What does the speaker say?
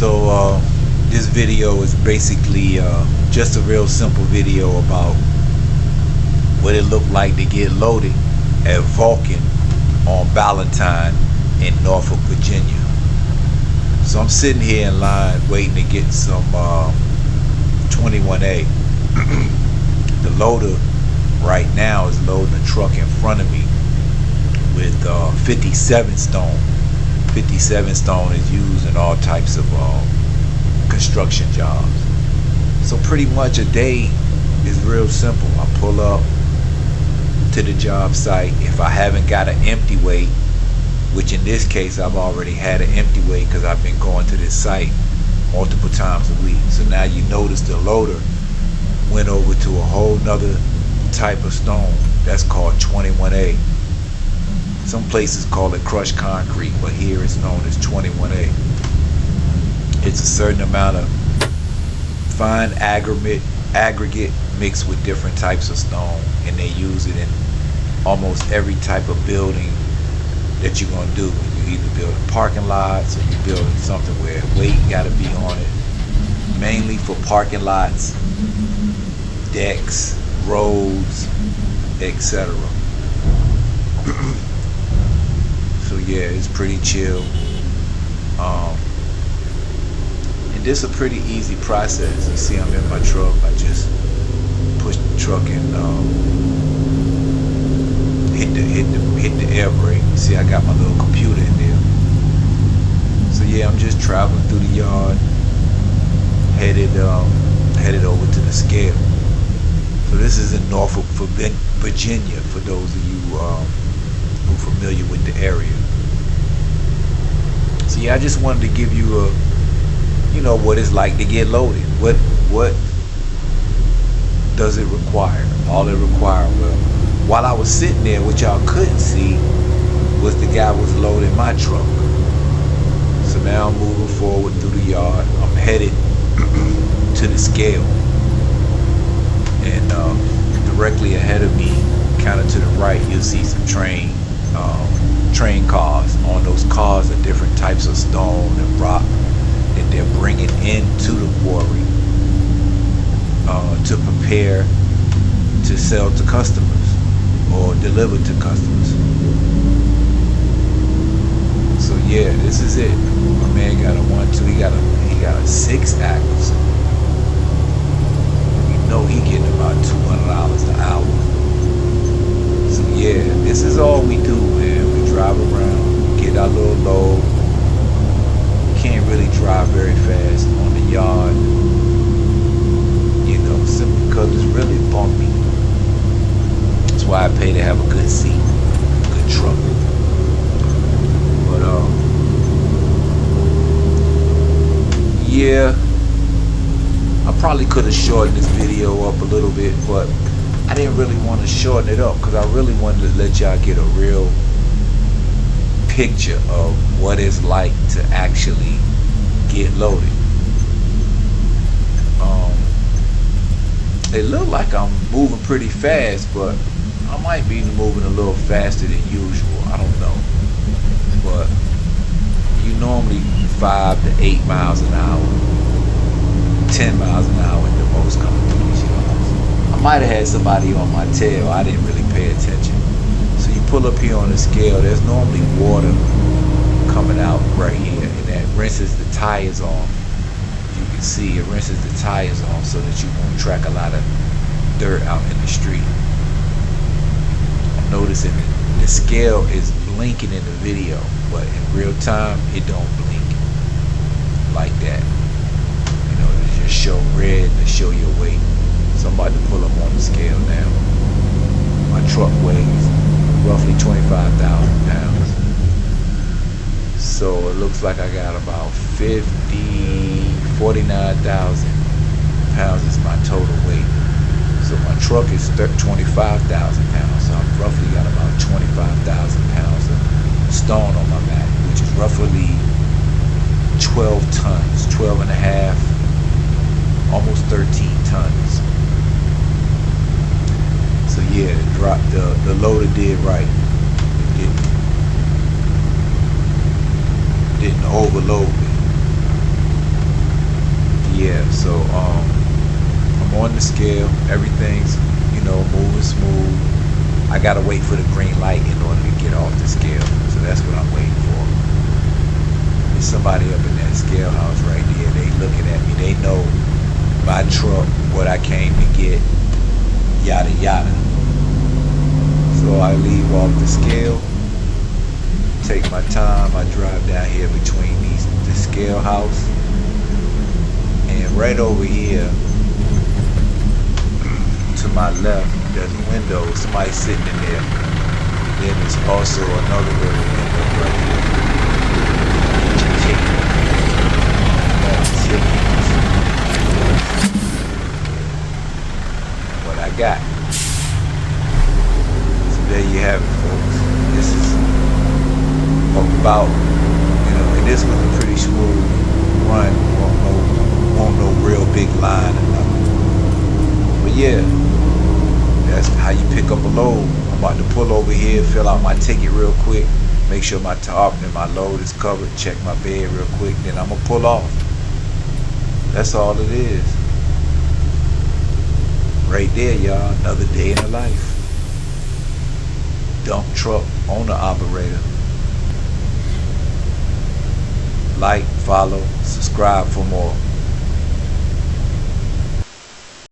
This video is basically just a real simple video about what it looked like to get loaded at Vulcan on Valentine in Norfolk, Virginia. So I'm sitting here in line waiting to get some 21A. The loader right now is loading a truck in front of me with 57 stone. 57 stone is used in all types of construction jobs. So pretty much a day is real simple. I pull up to the job site. If I haven't got an empty weight, which in this case I've already had an empty weight because I've been going to this site multiple times a week. So now you notice the loader went over to a whole nother type of stone that's called 21A. Some places call it crushed concrete, but here it's known as 21A. It's a certain amount of fine aggregate mixed with different types of stone, and they use it in almost every type of building that you're gonna do. You either building parking lots or you're building something where weight gotta be on it. Mainly for parking lots, decks, roads, etc. So yeah, it's pretty chill. And this is a pretty easy process. You see, I'm in my truck. I just push the truck and hit the air brake. You see, I got my little computer in there. So yeah, I'm just traveling through the yard, headed over to the scale. So this is in Norfolk, Virginia, for those of you who are familiar with the area. So yeah, I just wanted to give you a, what it's like to get loaded. What does it require? All it required, well, while I was sitting there, what y'all couldn't see was the guy was loading my truck. So now I'm moving forward through the yard. I'm headed to the scale. And directly ahead of me, kind of to the right, you'll see some train cars. On those cars are different types of stone and rock that they're bringing into the quarry to prepare to sell to customers or deliver to customers. So yeah, this is it. My man got a 1-2. He got a 6-axle. He getting about $200 an hour. So yeah, this is all we do, man. We drive around, get our little load. Can't really drive very fast on the yard, simply because it's really bumpy. That's why I pay to have a good seat, a good truck. But yeah, I probably could have shortened this video up a little bit, but I didn't really want to shorten it up because I really wanted to let y'all get a real picture of what it's like to actually get loaded. It looked like I'm moving pretty fast, but I might be moving a little faster than usual. I don't know. But you normally 5 to 8 miles an hour, 10 miles an hour at the most coming through these yards. I might have had somebody on my tail. I didn't really pay attention. So you pull up here on the scale, there's normally water coming out right here, and that rinses the tires off. You can see it rinses the tires off so that you won't track a lot of dirt out in the street. I'm noticing the scale is blinking in the video, but in real time it don't blink like that. It just show red to show your weight. So I'm about to pull up on the scale now. My truck weighs roughly 25,000 pounds. So it looks like I got about 49,000 pounds is my total weight. So my truck is 25,000 pounds. So I've roughly got about 25,000 pounds of stone on my back, which is roughly 12 tons, 12 and a half, almost 13 tons. So yeah, the loader did right. It didn't overload me. yeah, so I'm on the scale. Everything's, moving smooth. I gotta wait for the green light in order to get off the scale. So that's what I'm waiting for. There's somebody up in that scale house right there. They looking at me. They know my truck, what I came to get, yada yada. So I leave off the scale, take my time. I drive down here between the scale house, and right over here to my left, there's a window. Somebody sitting in there. Then there's also another little window right here. What I got. So there you have it, folks. This is about, and this was a pretty smooth run. Won't no real big line or nothing. But yeah, that's how you pick up a load. I'm about to pull over here, fill out my ticket real quick, make sure my top and my load is covered, check my bed real quick, then I'm gonna pull off. That's all it is. Right there, y'all, another day in the life. Dump truck owner operator. Like, follow, subscribe for more.